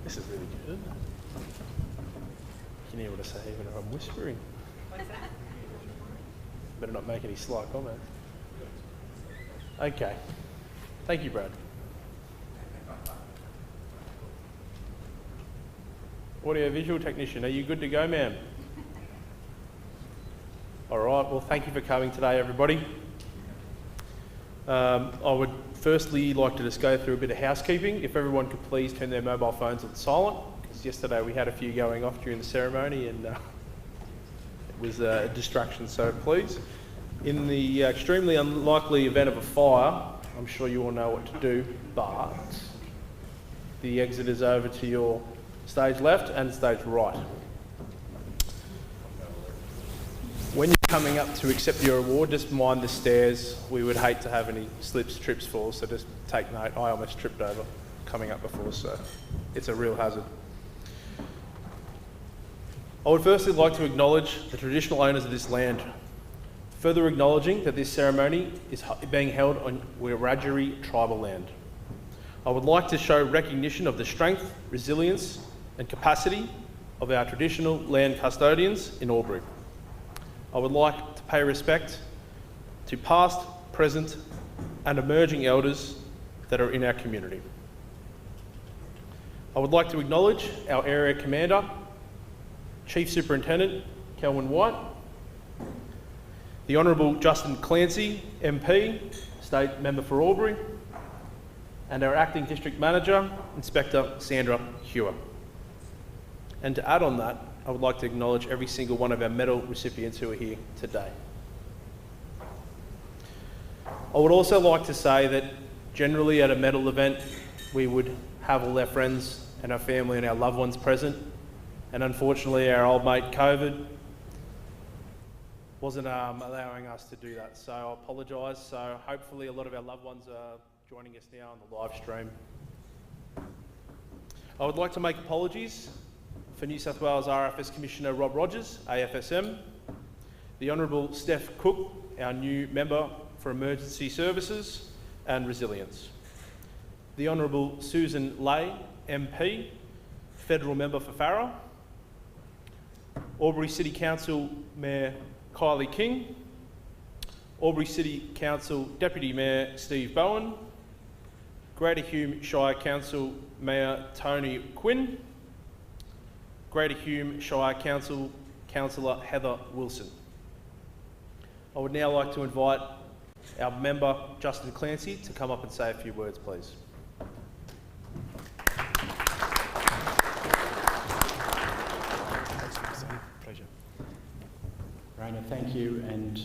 This is really good. You can hear what I say even if I'm whispering. What's that? Better not make any sly comments. Okay. Thank you, Brad. Audio visual technician, are you good to go, ma'am? All right, well, thank you for coming today, everybody. I would firstly like to just go through a bit of housekeeping. If everyone could please turn their mobile phones on silent, because yesterday we had a few going off during the ceremony and it was a distraction, so please. In the extremely unlikely event of a fire, I'm sure you all know what to do, but the exit is over to your stage left and stage right. When you're coming up to accept your award, just mind the stairs. We would hate to have any slips, trips, falls, so just take note. I almost tripped over coming up before, so it's a real hazard. I would firstly like to acknowledge the traditional owners of this land, further acknowledging that this ceremony is being held on Wiradjuri tribal land. I would like to show recognition of the strength, resilience and capacity of our traditional land custodians in Albury. I would like to pay respect to past, present and emerging elders that are in our community. I would like to acknowledge our area commander, Chief Superintendent Kelvin White, the Honourable Justin Clancy, MP, State Member for Albury, and our Acting District Manager, Inspector Sandra Hume. And to add on that, I would like to acknowledge every single one of our medal recipients who are here today. I would also like to say that generally at a medal event, we would have all our friends and our family and our loved ones present. And unfortunately, our old mate COVID wasn't allowing us to do that. So I apologise. So hopefully a lot of our loved ones are joining us now on the live stream. I would like to make apologies for New South Wales RFS Commissioner Rob Rogers, AFSM, the Honourable Steph Cook, our new Member for Emergency Services and Resilience, the Honourable Susan Lay, MP, Federal Member for Farrer, Albury City Council Mayor Kylie King, Albury City Council Deputy Mayor Steve Bowen, Greater Hume Shire Council Mayor Tony Quinn, Greater Hume Shire Council Councillor Heather Wilson. I would now like to invite our member Justin Clancy to come up and say a few words, please. Pleasure. Raina, thank you, and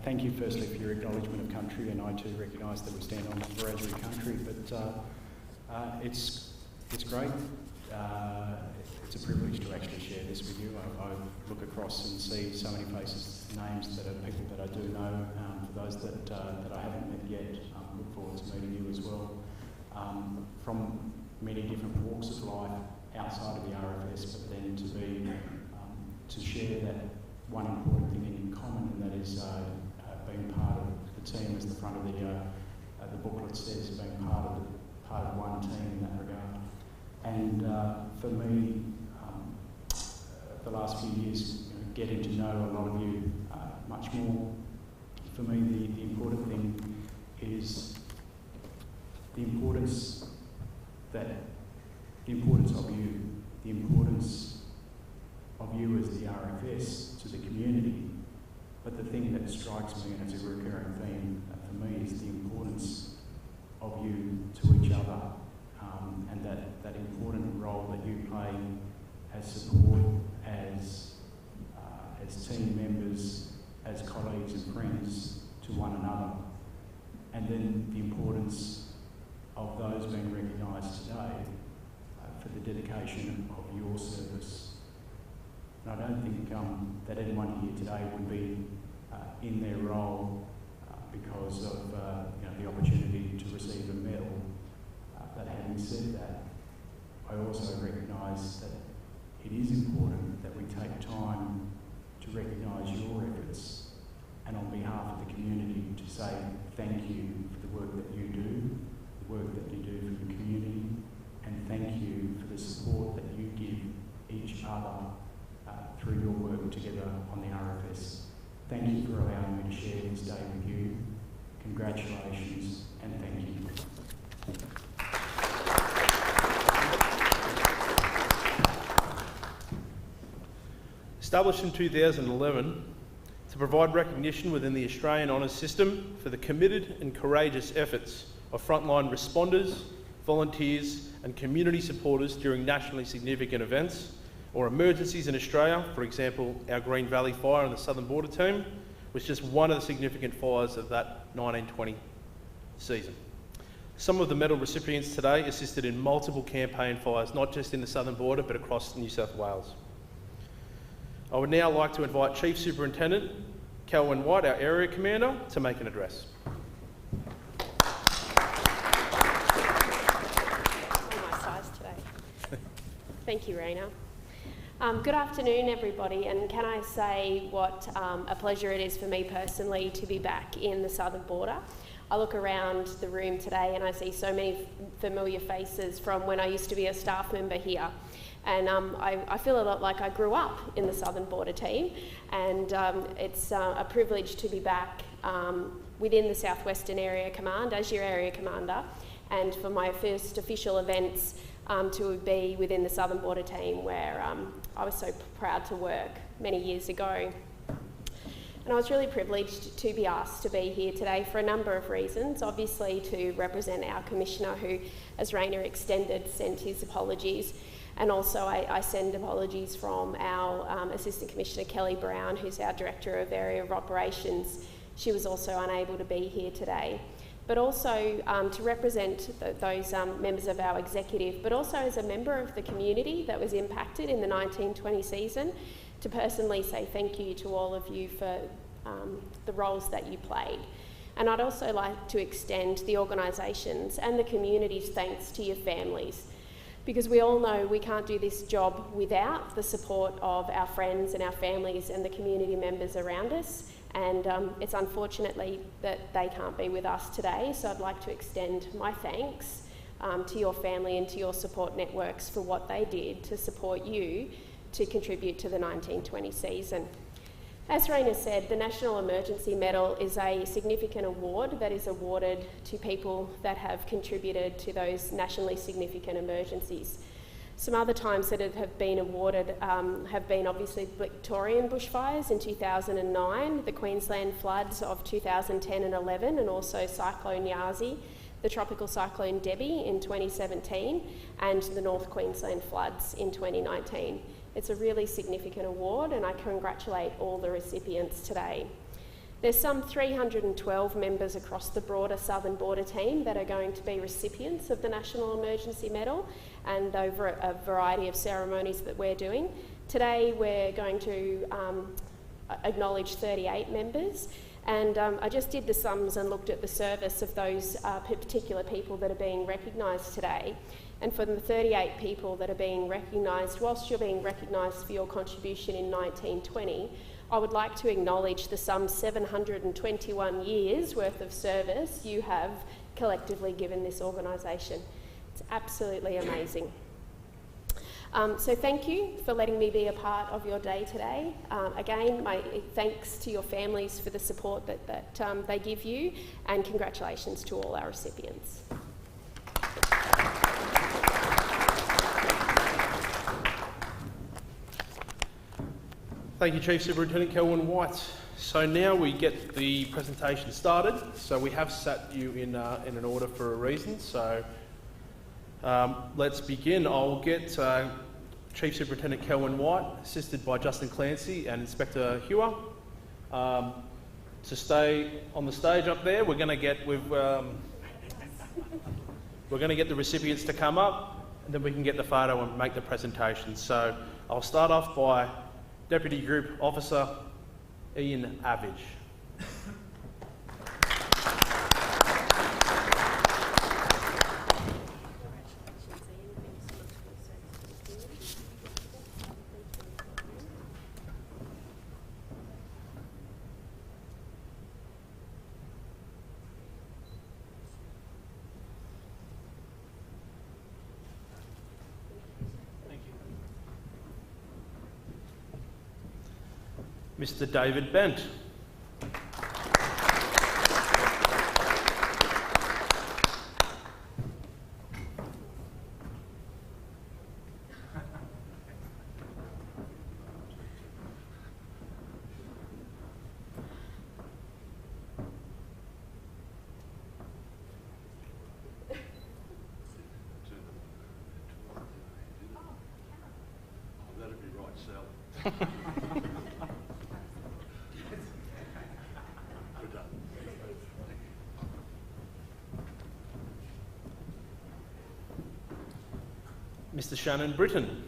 thank you firstly for your acknowledgement of country, and I too recognise that we stand on Wiradjuri country, but it's great. It's a privilege to actually share this with you. I look across and see so many faces, names that are people that I do know. For those that I haven't met yet, look forward to meeting you as well. From many different walks of life outside of the RFS, but then to share that one important thing in common, and that is being part of the team, as the front of the booklet says, being part of one team in that regard. And for me, the last few years, getting to know a lot of you much more, for me the important thing is the importance of you, the importance of you as the RFS to the community. But the thing that strikes me, and it's a recurring theme for me, is the importance of you to each other, and that important role that you play as support, as team members, as colleagues and friends to one another. And then the importance of those being recognised today for the dedication of your service. And I don't think that anyone here today would be in their role because of the opportunity to receive a medal. But having said that, I also recognise that it is important that we take time to recognise your efforts, and on behalf of the community to say thank you for the work that you do, the work that you do for the community, for the support that you give each other through your work together on the RFS. Thank you for allowing me to share this day with you. Congratulations and thank you. Established in 2011 to provide recognition within the Australian Honours System for the committed and courageous efforts of frontline responders, volunteers and community supporters during nationally significant events or emergencies in Australia. For example, our Green Valley Fire on the Southern Border team was just one of the significant fires of that 1920 season. Some of the medal recipients today assisted in multiple campaign fires, not just in the Southern Border, but across New South Wales. I would now like to invite Chief Superintendent Kelwyn White, our Area Commander, to make an address. Thank you, Raina. Good afternoon, everybody, and can I say what a pleasure it is for me personally to be back in the Southern Border. I look around the room today and I see so many familiar faces from when I used to be a staff member here. And I feel a lot like I grew up in the Southern Border team, and it's a privilege to be back within the Southwestern Area Command as your Area Commander, and for my first official events to be within the Southern Border team, where I was so proud to work many years ago. And I was really privileged to be asked to be here today for a number of reasons. Obviously to represent our Commissioner who, as Raina extended, sent his apologies. And also I send apologies from our Assistant Commissioner Kelly Brown, who's our Director of Area of Operations. She was also unable to be here today. But also to represent those members of our executive, but also as a member of the community that was impacted in the 1920 season, to personally say thank you to all of you for the roles that you played. And I'd also like to extend the organisations and the community's thanks to your families, because we all know we can't do this job without the support of our friends and our families and the community members around us. And it's unfortunately that they can't be with us today, so I'd like to extend my thanks to your family and to your support networks for what they did to support you to contribute to the 1920 season. As Raina said, the National Emergency Medal is a significant award that is awarded to people that have contributed to those nationally significant emergencies. Some other times that have been awarded have been obviously Victorian bushfires in 2009, the Queensland floods of 2010 and 11, and also Cyclone Yazi, the tropical cyclone Debbie in 2017, and the North Queensland floods in 2019. It's a really significant award, and I congratulate all the recipients today. There's some 312 members across the broader Southern Border team that are going to be recipients of the National Emergency Medal, and over a variety of ceremonies that we're doing. Today we're going to acknowledge 38 members, and I just did the sums and looked at the service of those particular people that are being recognised today. And for the 38 people that are being recognised, whilst you're being recognised for your contribution in 1920, I would like to acknowledge the some 721 years worth of service you have collectively given this organisation. It's absolutely amazing. So thank you for letting me be a part of your day today. Again, my thanks to your families for the support that they give you, and congratulations to all our recipients. Thank you, Chief Superintendent Kelwyn White. So now we get the presentation started. So we have sat you in an order for a reason. So let's begin. I'll get Chief Superintendent Kelwyn White, assisted by Justin Clancy and Inspector Hume, to stay on the stage up there. We're going to get the recipients to come up, and then we can get the photo and make the presentation. So I'll start off by Deputy Group Officer Ian Avage. Mr. David Bent. That'd be right, Sal. We're done. Mr. Shannon Britton.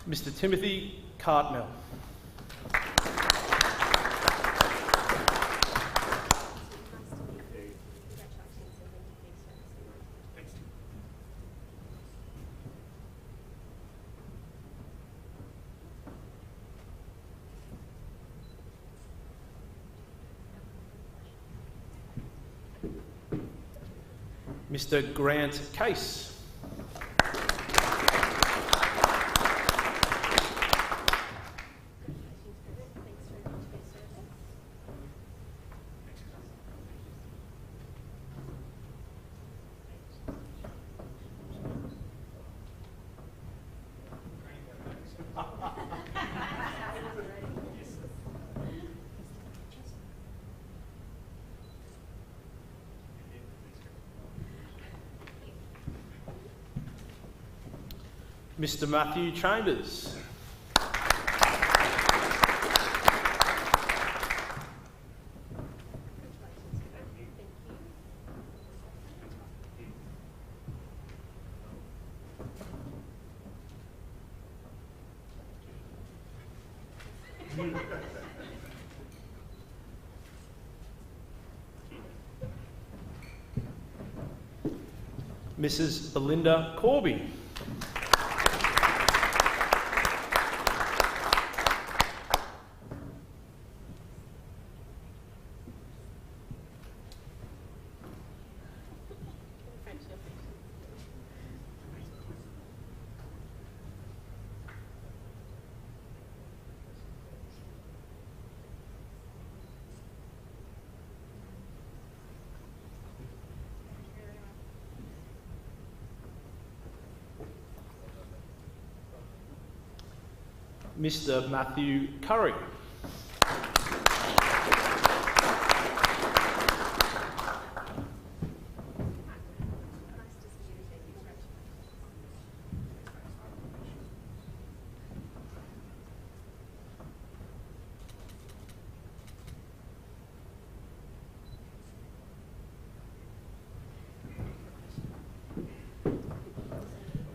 Mr. Timothy Cartmel. Mr. Grant Case. Mr. Matthew Chambers. Mrs. Belinda Corby. Mr. Matthew Curry.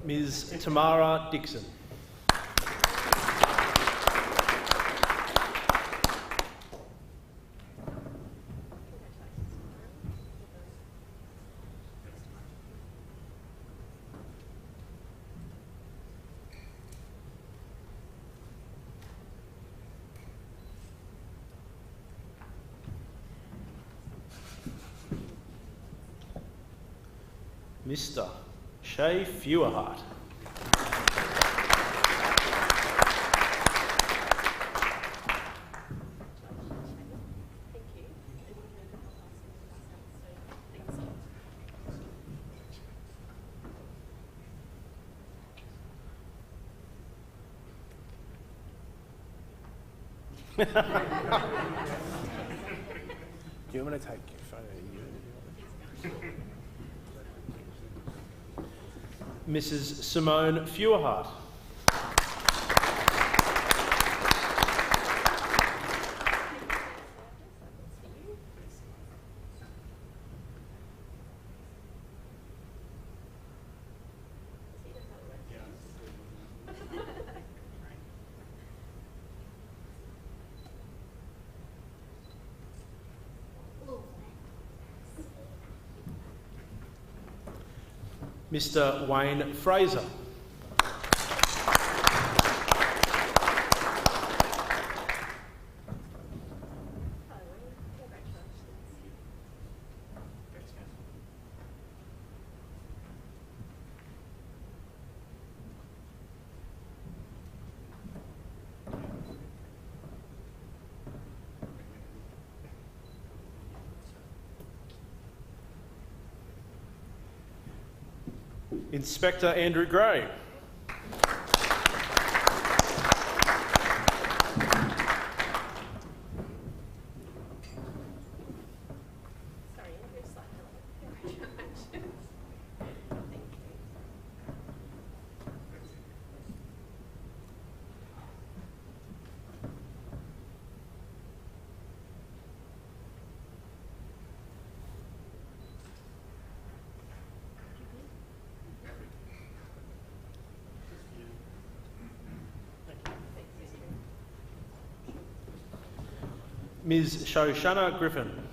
Ms. Tamara Dixon. Mr. Shay Feuerhart. Do you want me to take a photo of you? Mrs. Simone Feuerhart. Mr. Wayne Fraser. Inspector Andrew Gray. Ms. Shoshana Griffin.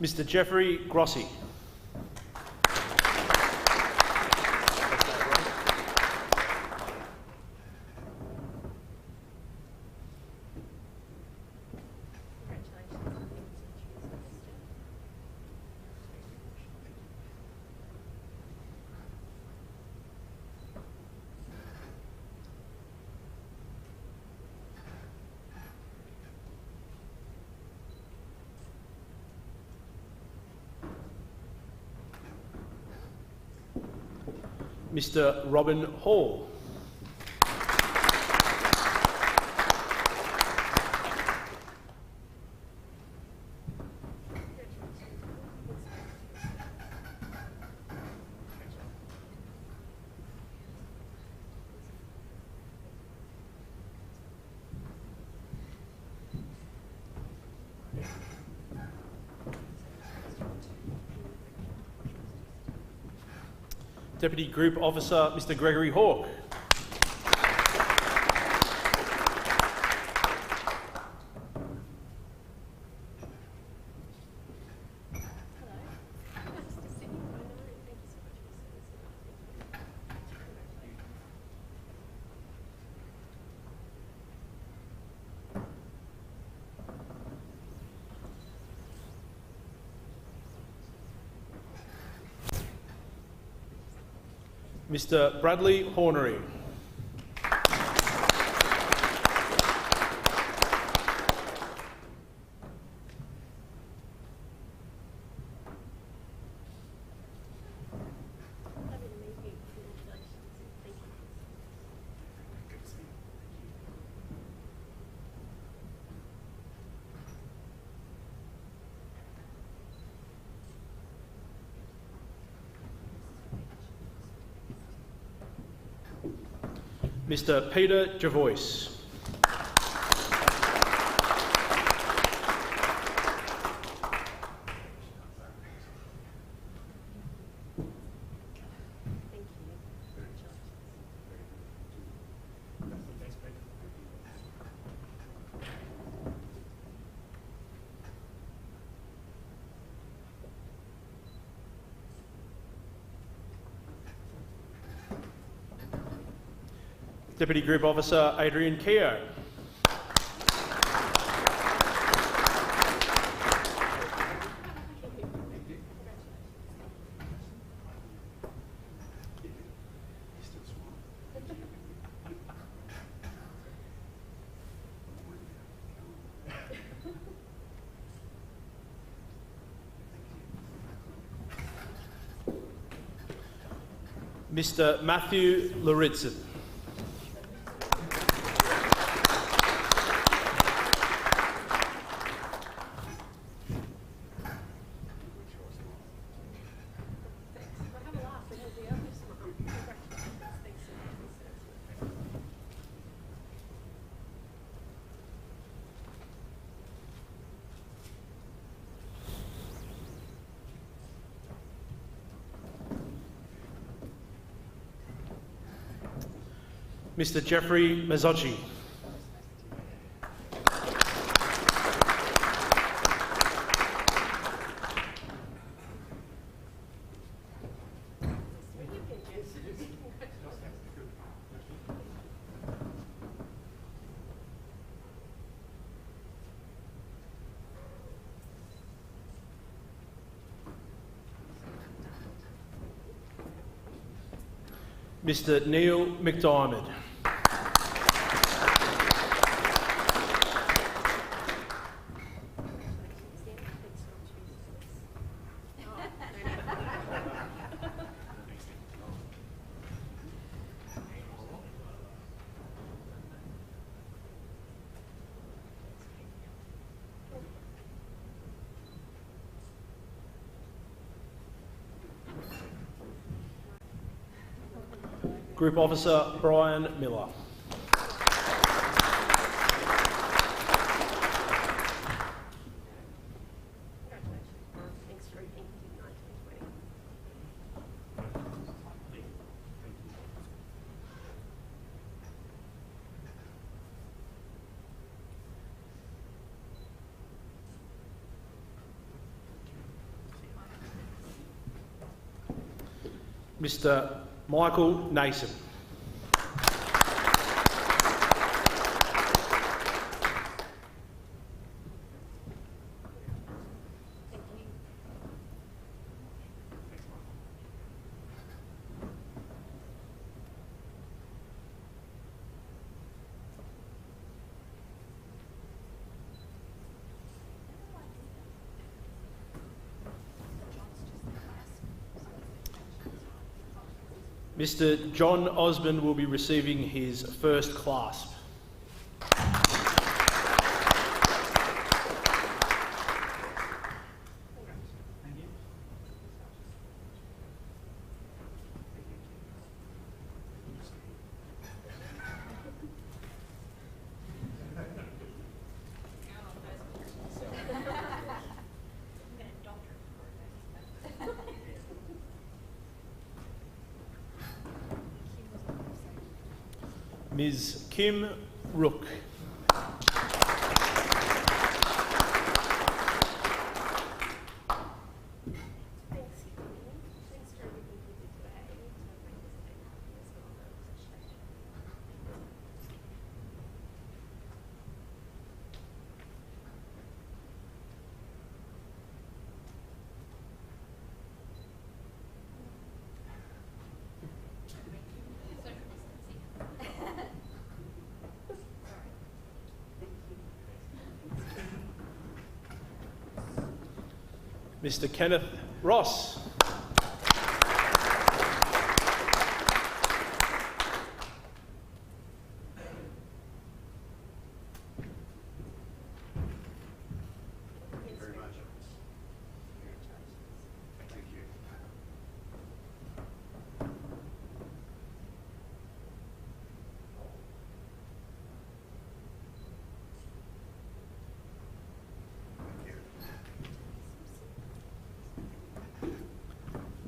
Mr. Jeffrey Grossi. Mr. Robin Hall. Deputy Group Officer, Mr. Gregory Hawke. Mr. Bradley Hornery. Mr. Peter Javois. Deputy Group Officer Adrian Keogh. Mr. Matthew Laritson. Mr. Jeffrey Mazzocchi. Mr. Neil McDiarmid. Group Officer Brian Miller. Mr. Michael Nason. Mr. John Osmond will be receiving his first clasp. Ms. Kim Rook. Mr. Kenneth Ross.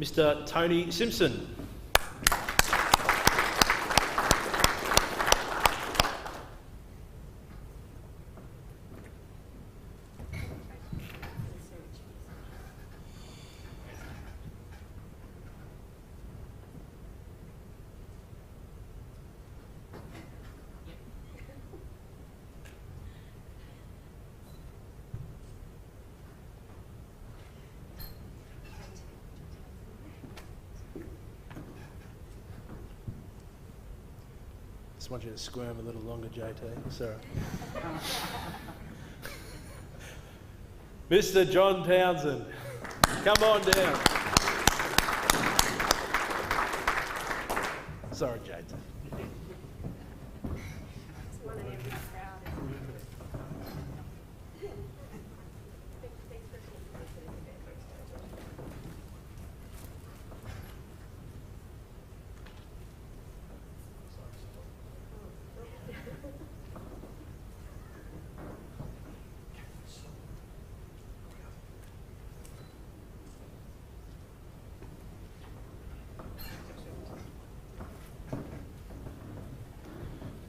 Mr. Tony Simpson. Just want you to squirm a little longer, JT. Sorry. Mr. John Townsend, come on down. Sorry, JT.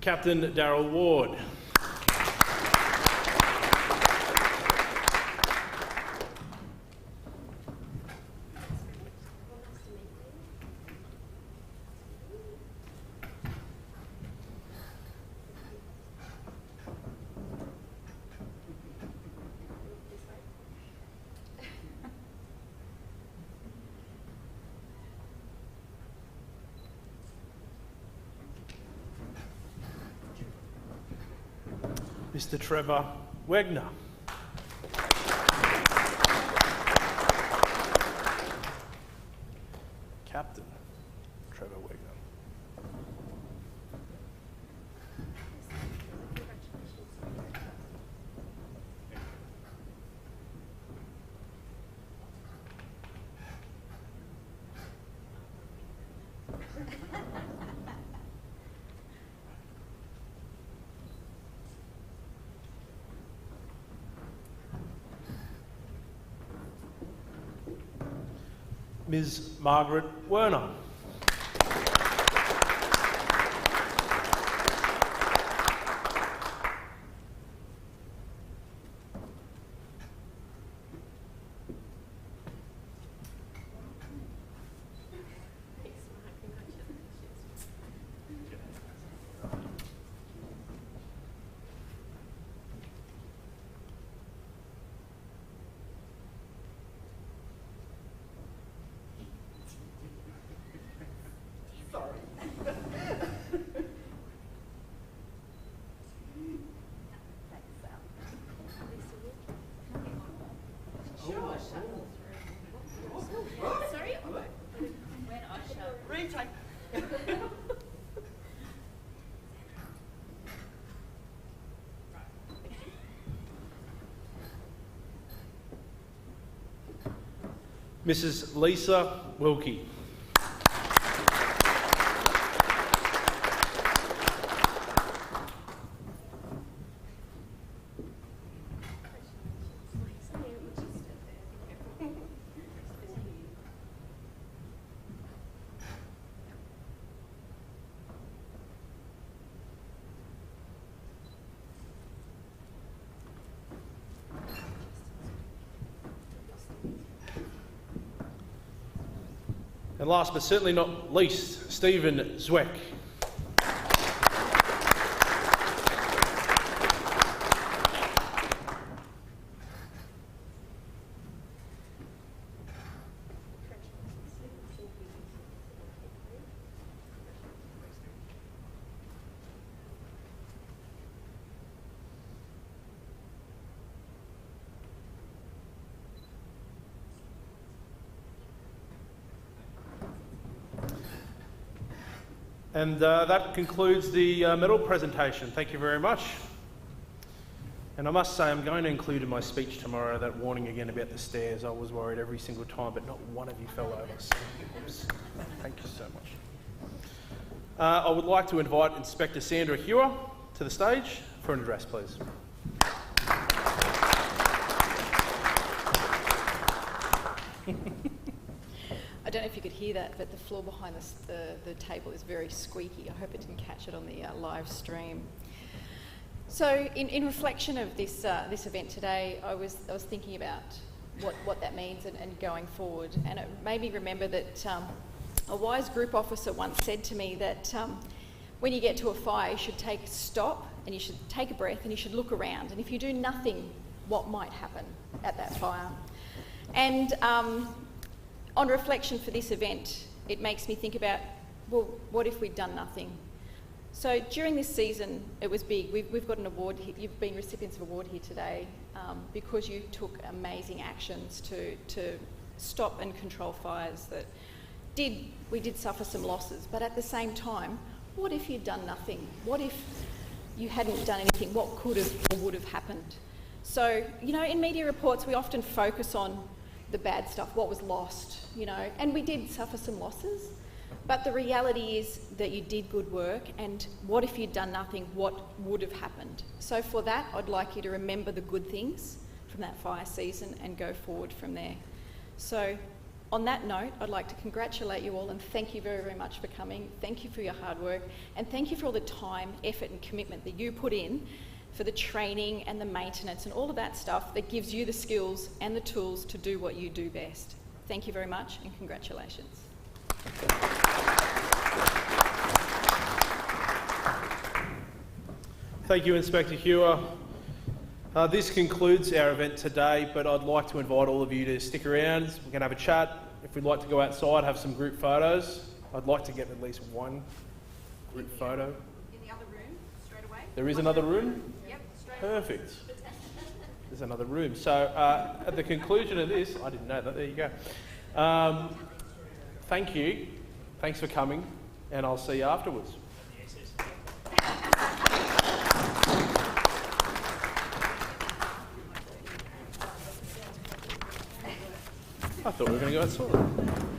Captain Darryl Ward. Mr. Trevor Wagner. Captain Trevor Wagner. Ms. Margaret Werner. Mrs. Lisa Wilkie. And last but certainly not least, Stephen Zweck. And that concludes the medal presentation. Thank you very much. And I must say, I'm going to include in my speech tomorrow that warning again about the stairs. I was worried every single time, but not one of you fell over. So, oops. Thank you so much. I would like to invite Inspector Sandra Hewer to the stage for an address, please. I don't know if you could hear that, but the floor behind the table is very squeaky. I hope it didn't catch it on the live stream. So, in reflection of this event today, I was thinking about what that means and going forward, and it made me remember that a wise group officer once said to me that when you get to a fire, you should take a stop and you should take a breath and you should look around, and if you do nothing, what might happen at that fire? And on reflection for this event, it makes me think about, well, what if we'd done nothing? So during this season, it was big. We've got an award. You've been recipients of an award here today because you took amazing actions to stop and control fires. We did suffer some losses, but at the same time, what if you'd done nothing? What if you hadn't done anything? What could have or would have happened? So, in media reports, we often focus on the bad stuff, what was lost, and we did suffer some losses, but the reality is that you did good work, and what if you'd done nothing, what would have happened? So for that, I'd like you to remember the good things from that fire season and go forward from there. So On that note, I'd like to congratulate you all and thank you very, very much for coming. Thank you for your hard work and thank you for all the time, effort and commitment that you put in for the training and the maintenance and all of that stuff that gives you the skills and the tools to do what you do best. Thank you very much and congratulations. Thank you, Inspector Hewer. This concludes our event today, but I'd like to invite all of you to stick around. We can have a chat. If we'd like to go outside, have some group photos. I'd like to get at least one group photo. In the other room, straight away. There is another room? Yep, straight away. Perfect. There's another room. So at the conclusion of this, I didn't know that, there you go. Thank you. Thanks for coming, and I'll see you afterwards. I thought we were going to go outside.